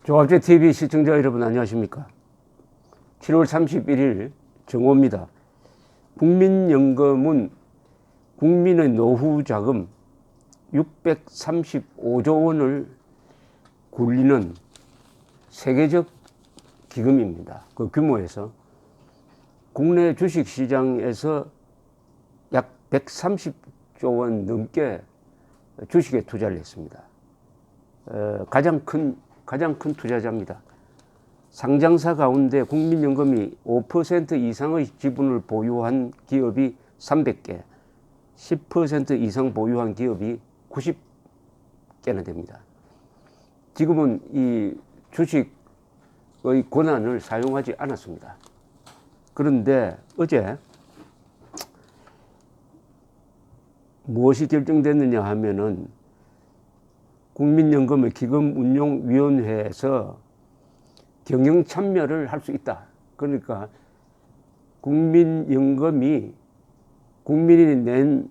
조합제TV 시청자 여러분 안녕하십니까. 7월 31일 정오입니다. 국민연금은 국민의 노후자금 635조 원을 굴리는 세계적 기금입니다. 그 규모에서 국내 주식시장에서 약 130조 원 넘게 주식에 투자를 했습니다. 가장 큰 투자자입니다. 상장사 가운데 국민연금이 5% 이상의 지분을 보유한 기업이 300개, 10% 이상 보유한 기업이 90개나 됩니다. 지금은 이 주식의 권한을 사용하지 않았습니다. 그런데 어제 무엇이 결정됐느냐 하면은 국민연금의 기금운용위원회에서 경영 참여를 할 수 있다. 그러니까 국민연금이 국민이 낸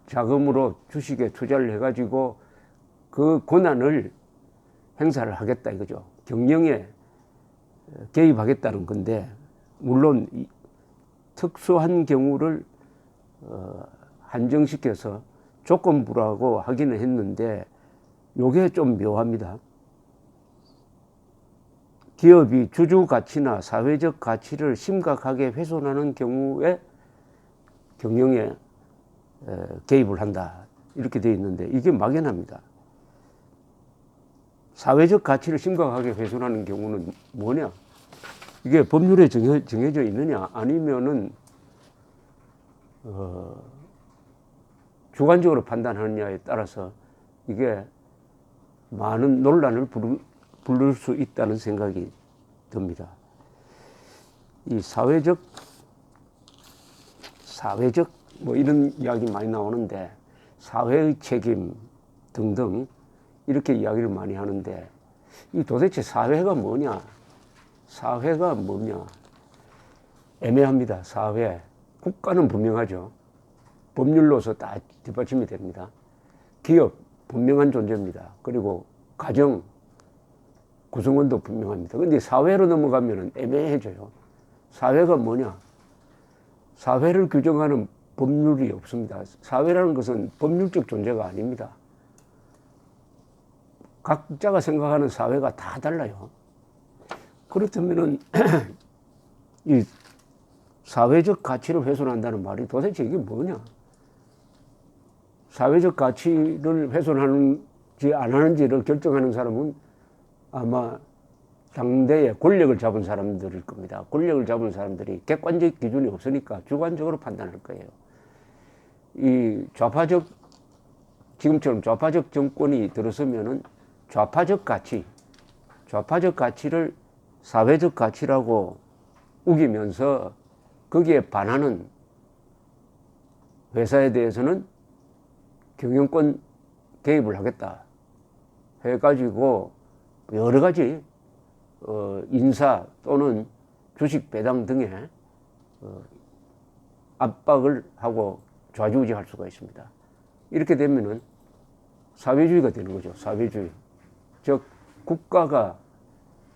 자금으로 주식에 투자를 해가지고 그 권한을 행사를 하겠다 이거죠. 경영에 개입하겠다는 건데, 물론 특수한 경우를 한정시켜서 조건부라고 하기는 했는데 요게 좀 묘합니다. 기업이 주주 가치나 사회적 가치를 심각하게 훼손하는 경우에 경영에 개입을 한다 이렇게 되어 있는데, 이게 막연합니다. 사회적 가치를 심각하게 훼손하는 경우는 뭐냐? 이게 법률에 정해져 있느냐, 아니면은 주관적으로 판단하느냐에 따라서 이게 많은 논란을 부를 수 있다는 생각이 듭니다. 이 사회적 뭐 이런 이야기 많이 나오는데, 사회의 책임 등등 이렇게 이야기를 많이 하는데, 이 도대체 사회가 뭐냐? 사회가 뭐냐? 애매합니다. 사회. 국가는 분명하죠. 법률로서 다 뒷받침이 됩니다. 기업 분명한 존재입니다. 그리고 가정 구성원도 분명합니다. 근데 사회로 넘어가면 애매해져요. 사회가 뭐냐? 사회를 규정하는 법률이 없습니다. 사회라는 것은 법률적 존재가 아닙니다. 각자가 생각하는 사회가 다 달라요. 그렇다면은 이 사회적 가치를 훼손한다는 말이 도대체 이게 뭐냐? 사회적 가치를 훼손하는지 안 하는지를 결정하는 사람은 아마 당대에 권력을 잡은 사람들일 겁니다. 권력을 잡은 사람들이 객관적 기준이 없으니까 주관적으로 판단할 거예요. 이 지금처럼 좌파적 정권이 들어서면은 좌파적 가치를 사회적 가치라고 우기면서 거기에 반하는 회사에 대해서는 경영권 개입을 하겠다 해가지고 여러 가지 인사 또는 주식 배당 등에 압박을 하고 좌지우지할 수가 있습니다. 이렇게 되면은 사회주의가 되는 거죠. 사회주의. 즉 국가가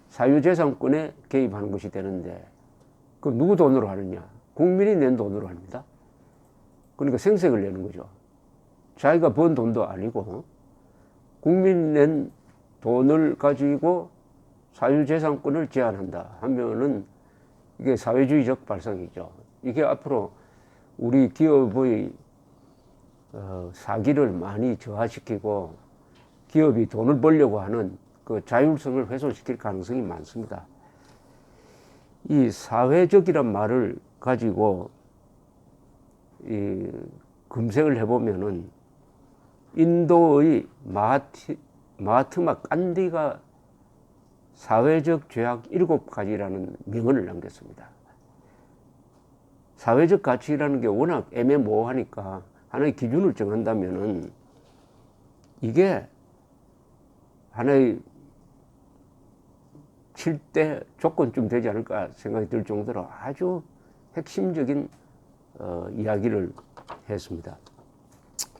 사유재산권에 개입하는 것이 되는데, 그 누구 돈으로 하느냐? 국민이 낸 돈으로 합니다. 그러니까 생색을 내는 거죠. 자기가 번 돈도 아니고 국민이 낸 돈을 가지고 사유재산권을 제한한다 하면은 이게 사회주의적 발상이죠. 이게 앞으로 우리 기업의 사기를 많이 저하시키고 기업이 돈을 벌려고 하는 그 자율성을 훼손시킬 가능성이 많습니다. 이 사회적이란 말을 가지고 이 검색을 해보면은 인도의 마하트마 간디가 사회적 죄악 7가지라는 명언을 남겼습니다. 사회적 가치라는 게 워낙 애매모호하니까 하나의 기준을 정한다면은 이게 하나의 7대 조건쯤 되지 않을까 생각이 들 정도로 아주 핵심적인 이야기를 했습니다.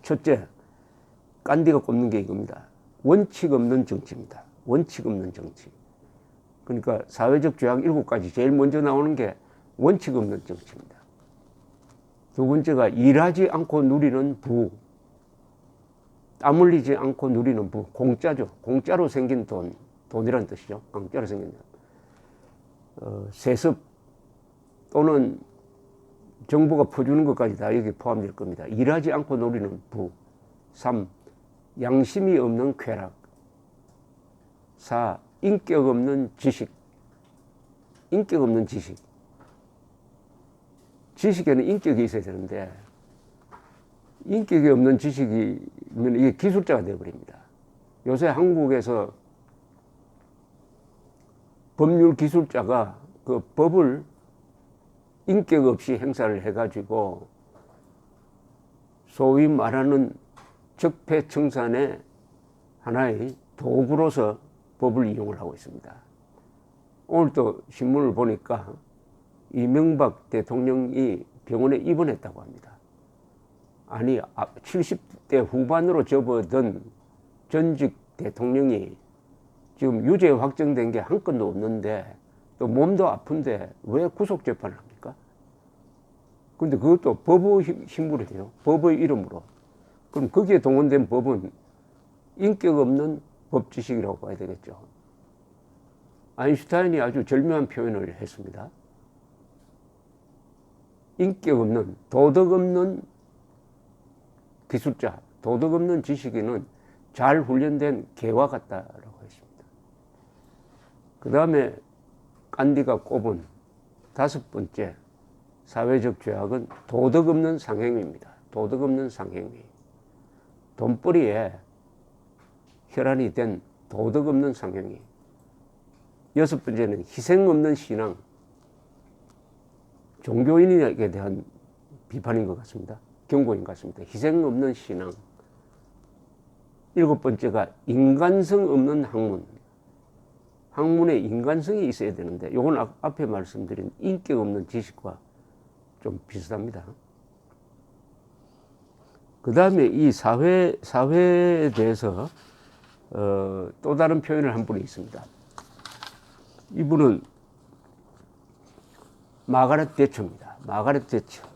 첫째, 간디가 꼽는 게 이겁니다. 원칙 없는 정치입니다. 원칙 없는 정치. 그러니까 사회적 죄악 7가지 제일 먼저 나오는 게 원칙 없는 정치입니다. 두 번째가 일하지 않고 누리는 부, 땀 흘리지 않고 누리는 부, 공짜죠. 공짜로 생긴 돈이라는 뜻이죠. 공짜로 생긴 돈. 세습 또는 정부가 퍼주는 것까지 다 여기 포함될 겁니다. 일하지 않고 누리는 부. 3. 양심이 없는 쾌락. 4. 인격 없는 지식. 인격 없는 지식. 지식에는 인격이 있어야 되는데 인격이 없는 지식이면 이게 기술자가 되어버립니다. 요새 한국에서 법률 기술자가 그 법을 인격 없이 행사를 해가지고 소위 말하는 적폐청산의 하나의 도구로서 법을 이용을 하고 있습니다. 오늘 또 신문을 보니까 이명박 대통령이 병원에 입원했다고 합니다. 아니 70대 후반으로 접어든 전직 대통령이 지금 유죄 확정된 게 한 건도 없는데 또 몸도 아픈데 왜 구속재판을 합니까? 근데 그것도 법의 힘으로 돼요. 법의 이름으로. 그럼 거기에 동원된 법은 인격 없는 법지식이라고 봐야 되겠죠. 아인슈타인이 아주 절묘한 표현을 했습니다. 인격 없는, 도덕 없는 기술자, 도덕 없는 지식인은 잘 훈련된 개와 같다라고 했습니다. 그 다음에 간디가 꼽은 5번째 사회적 죄악은 도덕 없는 상행위입니다. 도덕 없는 상행위. 돈벌이에 혈안이 된 도덕 없는 상행위. 6번째는 희생 없는 신앙. 종교인에게 대한 비판인 것 같습니다. 경고인 것 같습니다. 희생 없는 신앙. 7번째가 인간성 없는 학문. 학문에 인간성이 있어야 되는데 이건 앞에 말씀드린 인격 없는 지식과 좀 비슷합니다. 그 다음에 이 사회에 대해서 또 다른 표현을 한 분이 있습니다. 이분은 마가렛 대처입니다. 마가렛 대처.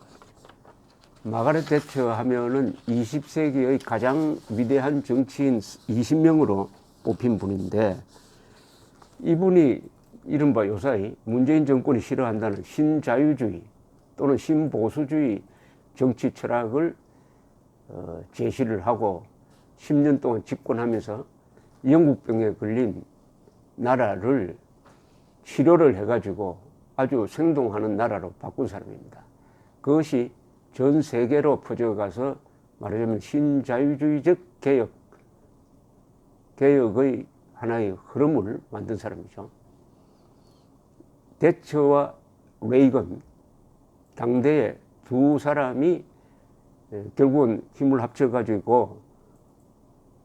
마가렛 대처 하면은 20세기의 가장 위대한 정치인 20명으로 뽑힌 분인데 이분이 이른바 요사이 문재인 정권이 싫어한다는 신자유주의 또는 신보수주의 정치 철학을 제시를 하고 10년 동안 집권하면서 영국병에 걸린 나라를 치료를 해가지고 아주 생동하는 나라로 바꾼 사람입니다. 그것이 전 세계로 퍼져가서 말하자면 신자유주의적 개혁의 하나의 흐름을 만든 사람이죠. 대처와 레이건, 당대의 두 사람이 결국은 힘을 합쳐가지고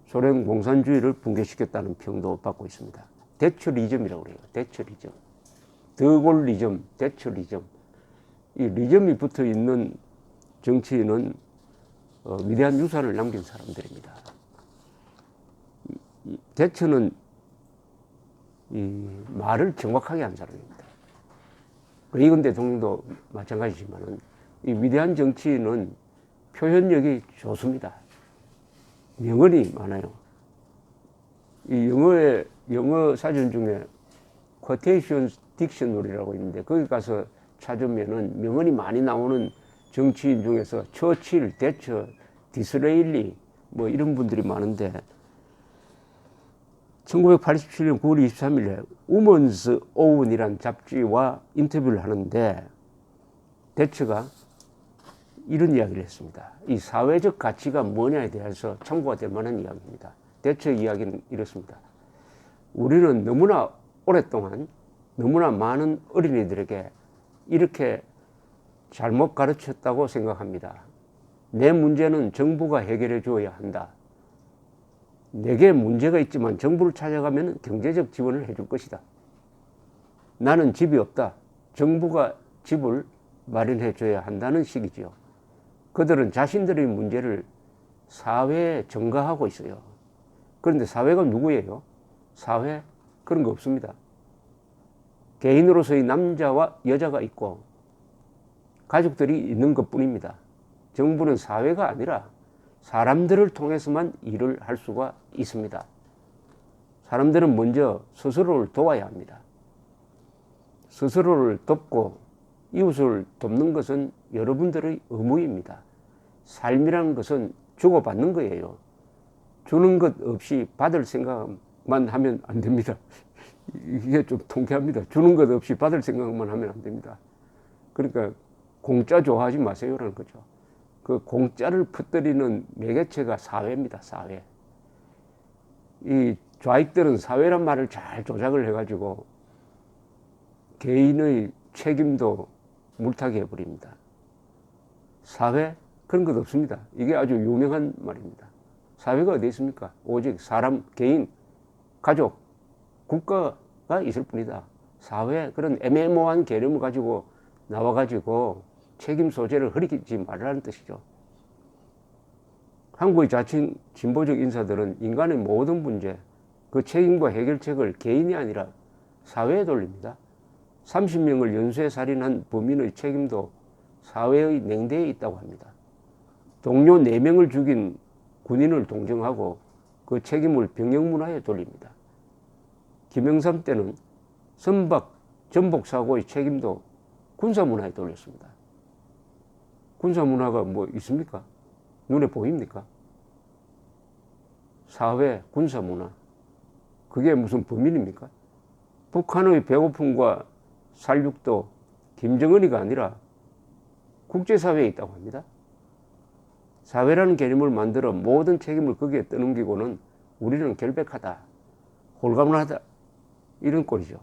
소련 공산주의를 붕괴시켰다는 평도 받고 있습니다. 대처리즘이라고 그래요. 대처리즘. 드골리즘, 대처리즘. 이 리즘이 붙어 있는 정치인은 위대한 유산을 남긴 사람들입니다. 대처는 이 말을 정확하게 한 사람입니다. 레이건 대통령도 마찬가지지만은 이 위대한 정치인은 표현력이 좋습니다. 명언이 많아요. 이 영어 사전 중에 quotation dictionary라고 있는데 거기 가서 찾으면은 명언이 많이 나오는 정치인 중에서 처칠, 대처, 디스레일리 뭐 이런 분들이 많은데 1987년 9월 23일에 우먼스 오운이라는 잡지와 인터뷰를 하는데 대처가 이런 이야기를 했습니다. 이 사회적 가치가 뭐냐에 대해서 참고가 될 만한 이야기입니다. 대처 이야기는 이렇습니다. 우리는 너무나 오랫동안 너무나 많은 어린이들에게 이렇게 잘못 가르쳤다고 생각합니다. 내 문제는 정부가 해결해 주어야 한다. 내게 문제가 있지만 정부를 찾아가면 경제적 지원을 해줄 것이다. 나는 집이 없다. 정부가 집을 마련해 줘야 한다는 식이지요. 그들은 자신들의 문제를 사회에 전가하고 있어요. 그런데 사회가 누구예요? 사회? 그런 거 없습니다. 개인으로서의 남자와 여자가 있고 가족들이 있는 것뿐입니다. 정부는 사회가 아니라 사람들을 통해서만 일을 할 수가 있습니다. 사람들은 먼저 스스로를 도와야 합니다. 스스로를 돕고 이웃을 돕는 것은 여러분들의 의무입니다. 삶이라는 것은 주고받는 거예요. 주는 것 없이 받을 생각만 하면 안 됩니다. 이게 좀 통쾌합니다. 주는 것 없이 받을 생각만 하면 안 됩니다. 그러니까 공짜 좋아하지 마세요라는 거죠. 그 공짜를 퍼뜨리는 매개체가 사회입니다. 사회. 이 좌익들은 사회란 말을 잘 조작을 해가지고 개인의 책임도 물타기 해버립니다. 사회? 그런 것 없습니다. 이게 아주 유명한 말입니다. 사회가 어디 있습니까? 오직 사람, 개인, 가족, 국가가 있을 뿐이다. 사회, 그런 애매모호한 개념을 가지고 나와가지고 책임 소재를 흐리지 말라는 뜻이죠. 한국의 자칭 진보적 인사들은 인간의 모든 문제, 그 책임과 해결책을 개인이 아니라 사회에 돌립니다. 30명을 연쇄 살인한 범인의 책임도 사회의 냉대에 있다고 합니다. 동료 4명을 죽인 군인을 동정하고 그 책임을 병영문화에 돌립니다. 김영삼 때는 선박 전복 사고의 책임도 군사문화에 돌렸습니다. 군사문화가 뭐 있습니까? 눈에 보입니까? 사회, 군사문화. 그게 무슨 범인입니까? 북한의 배고픔과 살육도 김정은이가 아니라 국제사회에 있다고 합니다. 사회라는 개념을 만들어 모든 책임을 거기에 떠넘기고는 우리는 결백하다, 홀가분하다, 이런 꼴이죠.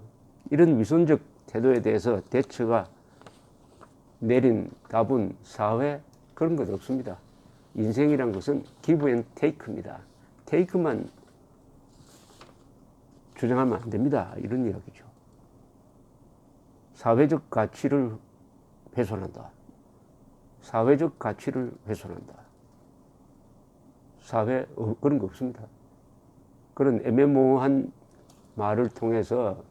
이런 위선적 태도에 대해서 대처가 내린 답은 사회, 그런 것 없습니다. 인생이란 것은 give and take입니다. take만 주장하면 안 됩니다. 이런 이야기죠. 사회적 가치를 훼손한다. 사회적 가치를 훼손한다. 사회, 그런 거 없습니다. 그런 애매모호한 말을 통해서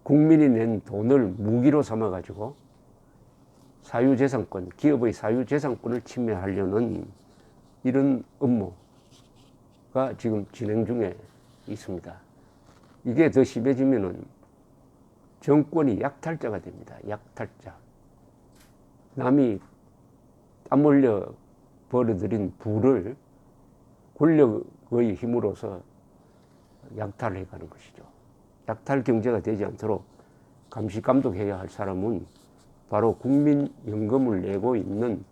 국민이 낸 돈을 무기로 삼아가지고 사유재산권, 기업의 사유재산권을 침해하려는 이런 음모가 지금 진행 중에 있습니다. 이게 더 심해지면은 정권이 약탈자가 됩니다. 약탈자. 남이 땀 흘려 벌어들인 부를 권력의 힘으로서 약탈해 가는 것이죠. 약탈 경제가 되지 않도록 감시 감독해야 할 사람은 바로 국민연금을 내고 있는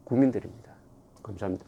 국민들입니다. 감사합니다.